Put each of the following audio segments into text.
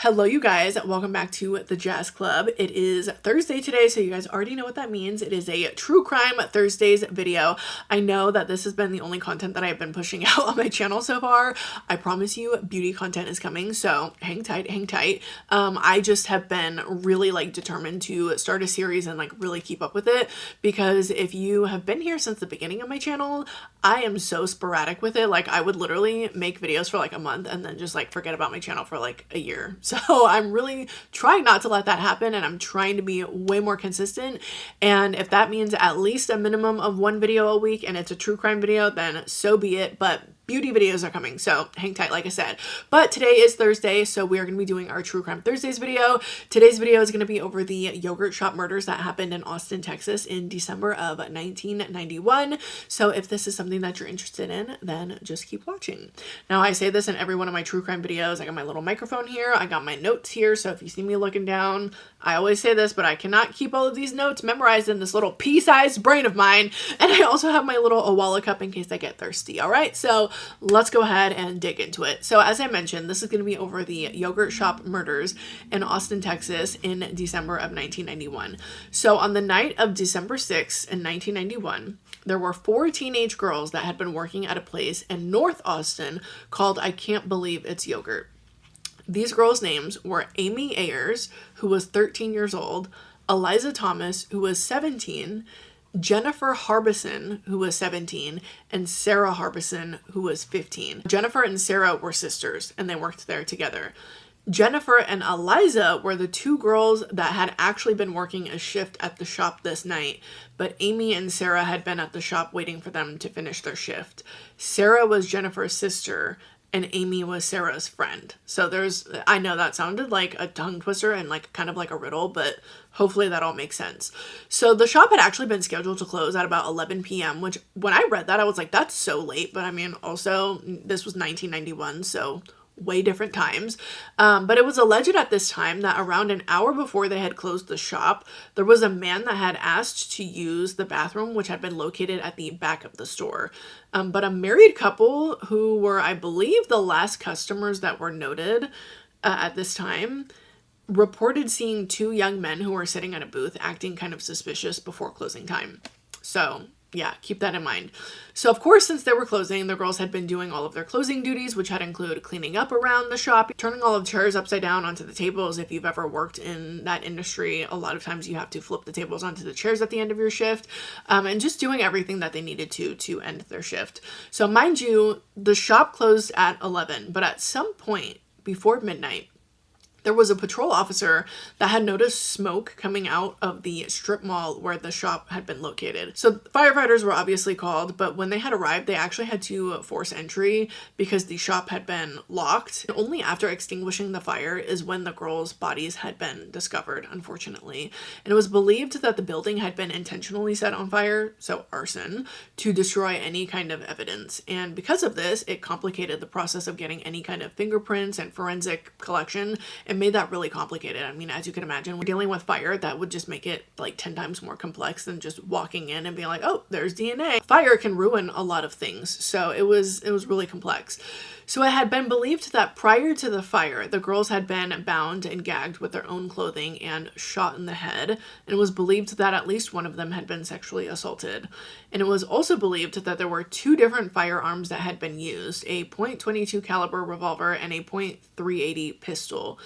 Hello you guys, welcome back to the Jazz Club. It is Thursday today, so you guys already know what that means. It is a True Crime Thursdays video. I know that this has been the only content that I've been pushing out on my channel so far. I promise you beauty content is coming, so hang tight, hang tight. I just have been really determined to start a series and really keep up with it, because if you have been here since the beginning of my channel, I am so sporadic with it. I would literally make videos for a month and then just forget about my channel for a year. So I'm really trying not to let that happen, and I'm trying to be way more consistent. And if that means at least a minimum of one video a week and it's a true crime video, then so be it. But beauty videos are coming, so hang tight, like I said. But today is Thursday, so we are going to be doing our True Crime Thursdays video. Today's video is going to be over the yogurt shop murders that happened in Austin, Texas in December of 1991. So if this is something that you're interested in, then just keep watching. Now, I say this in every one of my true crime videos. I got my little microphone here, I got my notes here, so if you see me looking down, I always say this, but I cannot keep all of these notes memorized in this little pea-sized brain of mine. And I also have my little Awala cup in case I get thirsty. All right, so let's go ahead and dig into it. So as I mentioned, this is going to be over the yogurt shop murders in Austin, Texas in December of 1991. So on the night of December 6th in 1991, there were 4 teenage girls that had been working at a place in North Austin called I Can't Believe It's Yogurt. These girls' names were Amy Ayers, who was 13 years old, Eliza Thomas, who was 17, Jennifer Harbison, who was 17, and Sarah Harbison, who was 15. Jennifer and Sarah were sisters, and they worked there together. Jennifer and Eliza were the 2 girls that had actually been working a shift at the shop this night, but Amy and Sarah had been at the shop waiting for them to finish their shift. Sarah was Jennifer's sister, and Amy was Sarah's friend. So I know that sounded like a tongue twister and kind of like a riddle, but hopefully that all makes sense. So the shop had actually been scheduled to close at about 11 p.m., which when I read that, I was like, that's so late. But I mean, also this was 1991, so way different times. But it was alleged at this time that around an hour before they had closed the shop, there was a man that had asked to use the bathroom, which had been located at the back of the store. But a married couple who were, I believe, the last customers that were noted at this time, reported seeing 2 young men who were sitting at a booth acting kind of suspicious before closing time. So yeah, keep that in mind. So of course, since they were closing, the girls had been doing all of their closing duties, which had included cleaning up around the shop, turning all of the chairs upside down onto the tables. If you've ever worked in that industry, a lot of times you have to flip the tables onto the chairs at the end of your shift, and just doing everything that they needed to end their shift. So mind you, the shop closed at 11, but at some point before midnight, there was a patrol officer that had noticed smoke coming out of the strip mall where the shop had been located. So firefighters were obviously called, but when they had arrived, they actually had to force entry because the shop had been locked. And only after extinguishing the fire is when the girls' bodies had been discovered, unfortunately. And it was believed that the building had been intentionally set on fire, so arson, to destroy any kind of evidence. And because of this, it complicated the process of getting any kind of fingerprints and forensic collection, and made that really complicated. I mean, as you can imagine, we're dealing with fire. That would just make it 10 times more complex than just walking in and being like, oh, there's DNA. Fire can ruin a lot of things. So it was really complex. So it had been believed that prior to the fire, the girls had been bound and gagged with their own clothing and shot in the head. And it was believed that at least one of them had been sexually assaulted. And it was also believed that there were 2 different firearms that had been used, a .22 caliber revolver and a .380 pistol.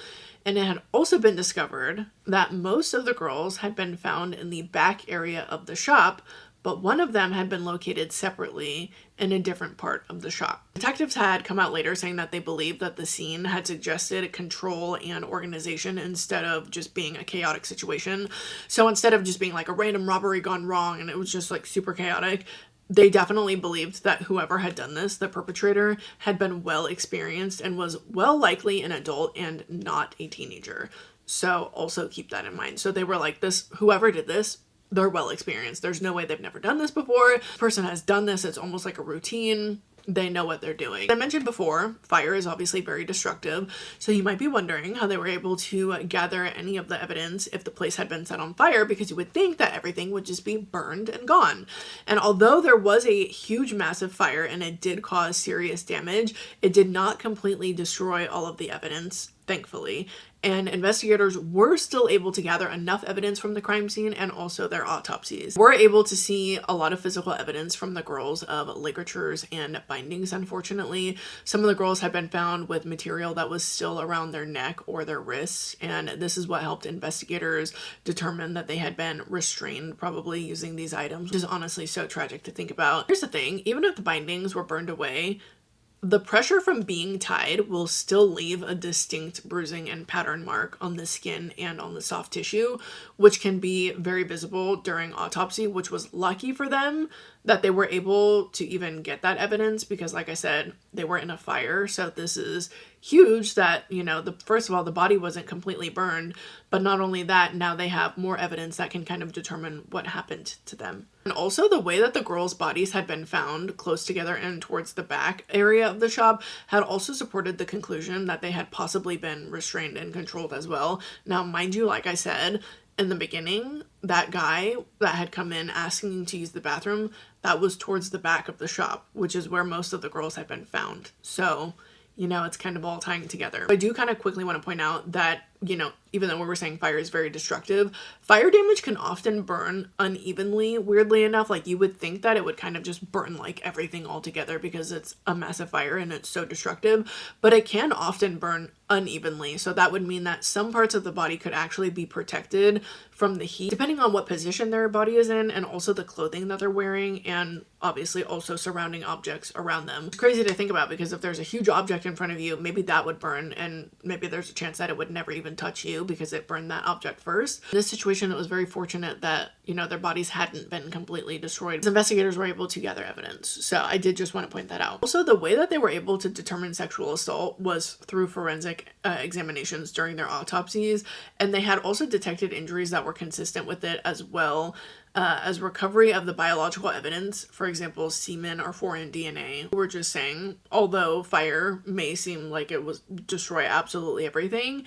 And it had also been discovered that most of the girls had been found in the back area of the shop, but one of them had been located separately in a different part of the shop. Detectives had come out later saying that they believed that the scene had suggested control and organization instead of just being a chaotic situation. So instead of just being a random robbery gone wrong and it was just super chaotic, they definitely believed that whoever had done this, the perpetrator, had been well experienced and was well likely an adult and not a teenager. So also keep that in mind. So they were like, whoever did this, they're well experienced. There's no way they've never done this before. This person has done this. It's almost like a routine. They know what they're doing. As I mentioned before, fire is obviously very destructive. So you might be wondering how they were able to gather any of the evidence if the place had been set on fire, because you would think that everything would just be burned and gone. And although there was a huge, massive fire and it did cause serious damage, it did not completely destroy all of the evidence thankfully, and investigators were still able to gather enough evidence from the crime scene and also their autopsies. We're able to see a lot of physical evidence from the girls of ligatures and bindings, unfortunately. Some of the girls had been found with material that was still around their neck or their wrists, and this is what helped investigators determine that they had been restrained, probably using these items, which is honestly so tragic to think about. Here's the thing, even if the bindings were burned away, the pressure from being tied will still leave a distinct bruising and pattern mark on the skin and on the soft tissue, which can be very visible during autopsy, which was lucky for them that they were able to even get that evidence because, like I said, they were in a fire. So this is huge that, you know, first of all, the body wasn't completely burned, but not only that, now they have more evidence that can kind of determine what happened to them. And also the way that the girls' bodies had been found close together and towards the back area of the shop had also supported the conclusion that they had possibly been restrained and controlled as well. Now, mind you, like I said, in the beginning, that guy that had come in asking to use the bathroom, that was towards the back of the shop, which is where most of the girls had been found. So, you know, it's kind of all tying together. I do kind of quickly want to point out that, you know, even though we were saying fire is very destructive, fire damage can often burn unevenly, weirdly enough. Like, you would think that it would kind of just burn like everything all together because it's a massive fire and it's so destructive, but it can often burn unevenly. So that would mean that some parts of the body could actually be protected from the heat, depending on what position their body is in and also the clothing that they're wearing and obviously also surrounding objects around them. It's crazy to think about because if there's a huge object in front of you, maybe that would burn and maybe there's a chance that it would never even touch you because it burned that object first. In this situation, it was very fortunate that, you know, their bodies hadn't been completely destroyed. Investigators were able to gather evidence. So I did just want to point that out. Also, the way that they were able to determine sexual assault was through forensic examinations during their autopsies, and they had also detected injuries that were consistent with it as well as recovery of the biological evidence, for example, semen or foreign DNA. We're just saying, although fire may seem like it was destroy absolutely everything,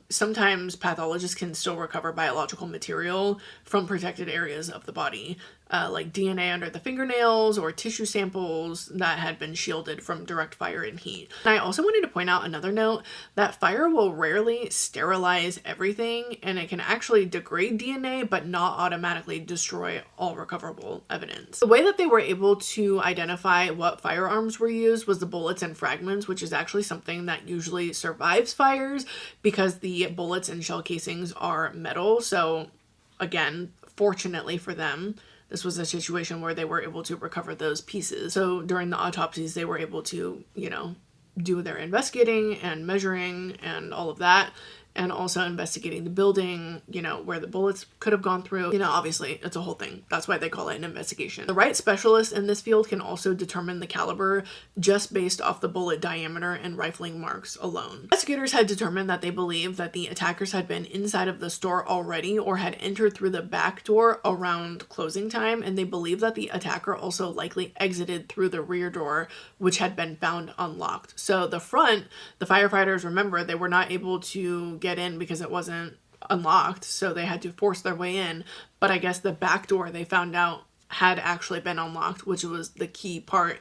sometimes pathologists can still recover biological material from protected areas of the body, like DNA under the fingernails or tissue samples that had been shielded from direct fire and heat. And I also wanted to point out another note that fire will rarely sterilize everything, and it can actually degrade DNA but not automatically destroy all recoverable evidence. The way that they were able to identify what firearms were used was the bullets and fragments, which is actually something that usually survives fires because the bullets and shell casings are metal. So again, fortunately for them, this was a situation where they were able to recover those pieces. So during the autopsies, they were able to, you know, do their investigating and measuring and all of that, and also investigating the building, you know, where the bullets could have gone through. You know, obviously it's a whole thing. That's why they call it an investigation. The right specialist in this field can also determine the caliber just based off the bullet diameter and rifling marks alone. Investigators had determined that they believed that the attackers had been inside of the store already or had entered through the back door around closing time, and they believed that the attacker also likely exited through the rear door, which had been found unlocked. So the front, the firefighters, remember, they were not able to get in because it wasn't unlocked, so they had to force their way in. But I guess the back door they found out had actually been unlocked, which was the key part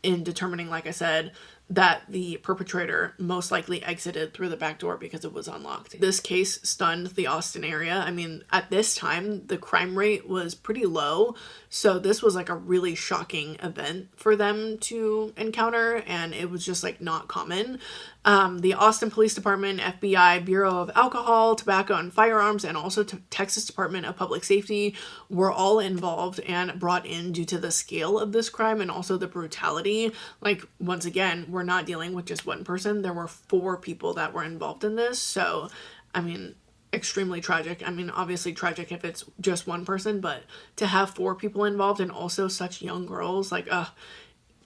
in determining, like I said, that the perpetrator most likely exited through the back door because it was unlocked. This case stunned the Austin area. I mean, at this time, the crime rate was pretty low, so this was like a really shocking event for them to encounter, and it was just like not common. The Austin Police Department, FBI, Bureau of Alcohol, Tobacco, and Firearms, and also Texas Department of Public Safety were all involved and brought in due to the scale of this crime and also the brutality. Like, once again, we're not dealing with just one person. There were 4 people that were involved in this. So, I mean, extremely tragic. I mean, obviously tragic if it's just one person, but to have 4 people involved and also such young girls, like,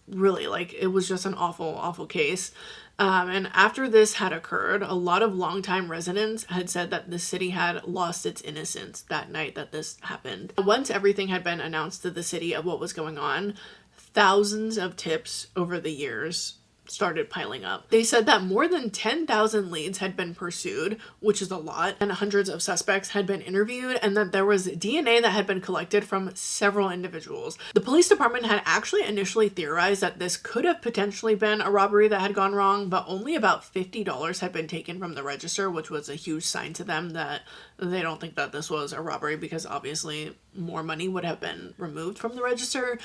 really, like, it was just an awful, awful case. And after this had occurred, a lot of longtime residents had said that the city had lost its innocence that night that this happened. Once everything had been announced to the city of what was going on, thousands of tips over the years started piling up. They said that more than 10,000 leads had been pursued, which is a lot, and hundreds of suspects had been interviewed, and that there was DNA that had been collected from several individuals. The police department had actually initially theorized that this could have potentially been a robbery that had gone wrong, but only about $50 had been taken from the register, which was a huge sign to them that they don't think that this was a robbery, because obviously more money would have been removed from the register.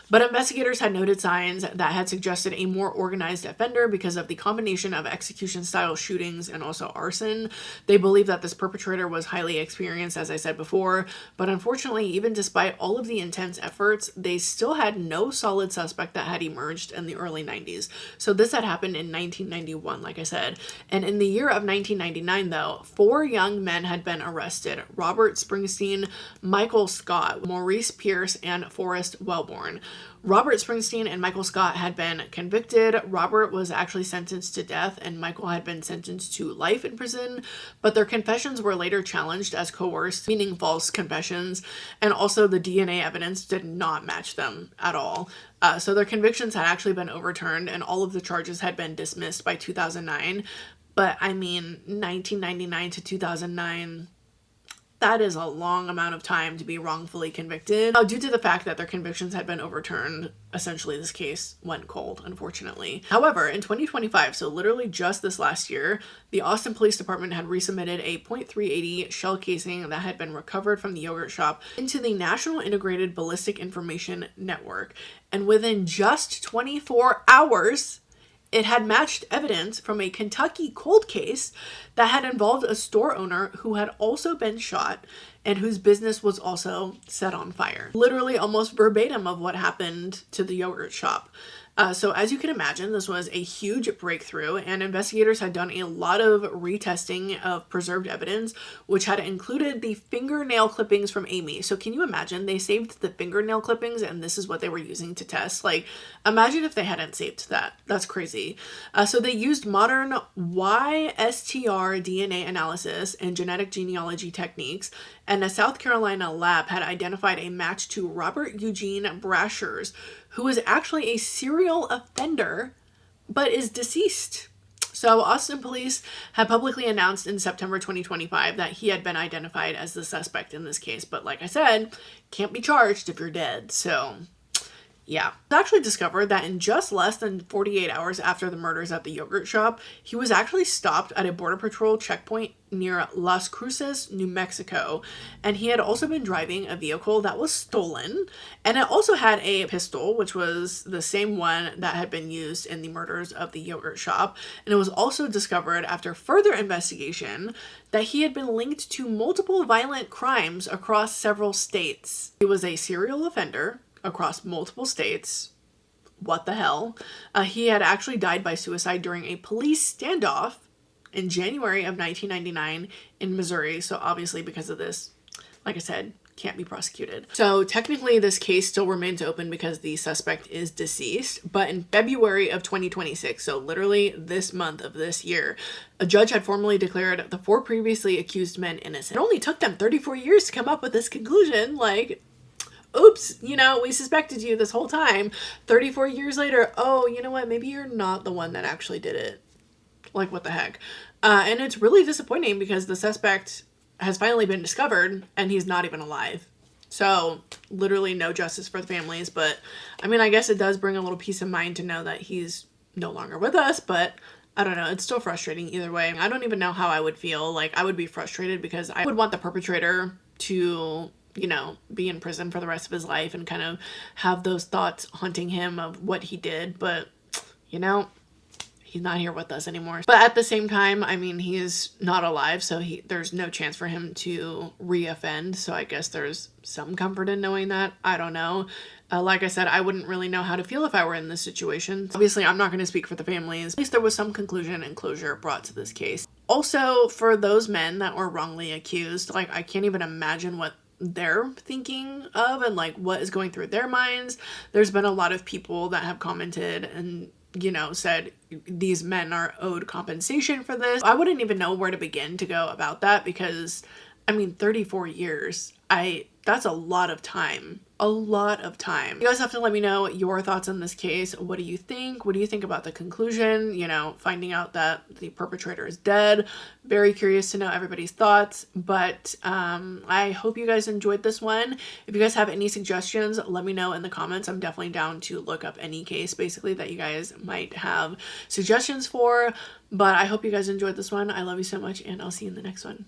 But investigators had noted signs that had suggested a more organized offender because of the combination of execution style shootings and also arson. They believe that this perpetrator was highly experienced, as I said before, but unfortunately, even despite all of the intense efforts, they still had no solid suspect that had emerged in the early 90s. So this had happened in 1991, like I said. And in the year of 1999, though, 4 young men had been arrested: Robert Springsteen, Michael Scott, Maurice Pierce, and Forrest Wellborn. Robert Springsteen and Michael Scott had been convicted. Robert was actually sentenced to death, and Michael had been sentenced to life in prison, but their confessions were later challenged as coerced, meaning false confessions, and also the DNA evidence did not match them at all. So their convictions had actually been overturned, and all of the charges had been dismissed by 2009. But I mean, 1999 to 2009... that is a long amount of time to be wrongfully convicted. Now, due to the fact that their convictions had been overturned, essentially this case went cold, unfortunately. However, in 2025, so literally just this last year, the Austin Police Department had resubmitted a .380 shell casing that had been recovered from the yogurt shop into the National Integrated Ballistic Information Network. And within just 24 hours, it had matched evidence from a Kentucky cold case that had involved a store owner who had also been shot and whose business was also set on fire. Literally almost verbatim of what happened to the yogurt shop. So as you can imagine, this was a huge breakthrough, and investigators had done a lot of retesting of preserved evidence, which had included the fingernail clippings from Amy. So can you imagine? They saved the fingernail clippings, and this is what they were using to test. Like, imagine if they hadn't saved that. That's crazy. So they used modern YSTR DNA analysis and genetic genealogy techniques, and a South Carolina lab had identified a match to Robert Eugene Brashers, who is actually a serial offender, but is deceased. So Austin police had publicly announced in September 2025 that he had been identified as the suspect in this case. But like I said, can't be charged if you're dead. So yeah. It's actually discovered that in just less than 48 hours after the murders at the yogurt shop, he was actually stopped at a Border Patrol checkpoint near Las Cruces, New Mexico. And he had also been driving a vehicle that was stolen. And it also had a pistol, which was the same one that had been used in the murders of the yogurt shop. And it was also discovered after further investigation that he had been linked to multiple violent crimes across several states. He was a serial offender across multiple states. What the hell? He had actually died by suicide during a police standoff in January of 1999 in Missouri. So obviously because of this, like I said, can't be prosecuted. So technically this case still remains open because the suspect is deceased, but in February of 2026, so literally this month of this year, a judge had formally declared the 4 previously accused men innocent. It only took them 34 years to come up with this conclusion. Like, oops, you know, we suspected you this whole time. 34 years later, oh, you know what? Maybe you're not the one that actually did it. Like, what the heck? And it's really disappointing because the suspect has finally been discovered and he's not even alive. So literally no justice for the families. But I mean, I guess it does bring a little peace of mind to know that he's no longer with us, but I don't know. It's still frustrating either way. I don't even know how I would feel. Like, I would be frustrated because I would want the perpetrator to, you know, be in prison for the rest of his life and kind of have those thoughts haunting him of what he did. But, you know, he's not here with us anymore. But at the same time, I mean, he is not alive, so there's no chance for him to reoffend. So I guess there's some comfort in knowing that. I don't know. Like I said, I wouldn't really know how to feel if I were in this situation. Obviously, I'm not going to speak for the families. At least there was some conclusion and closure brought to this case. Also, for those men that were wrongly accused, like, I can't even imagine what they're thinking of and like what is going through their minds. There's been a lot of people that have commented and, you know, said these men are owed compensation for this. I wouldn't even know where to begin to go about that because, I mean, 34 years, that's a lot of time. a lot of time. You guys have to let me know your thoughts on this case. What do you think? What do you think about the conclusion? You know, finding out that the perpetrator is dead. Very curious to know everybody's thoughts, but I hope you guys enjoyed this one. If you guys have any suggestions, let me know in the comments. I'm definitely down to look up any case basically that you guys might have suggestions for, but I hope you guys enjoyed this one. I love you so much, and I'll see you in the next one.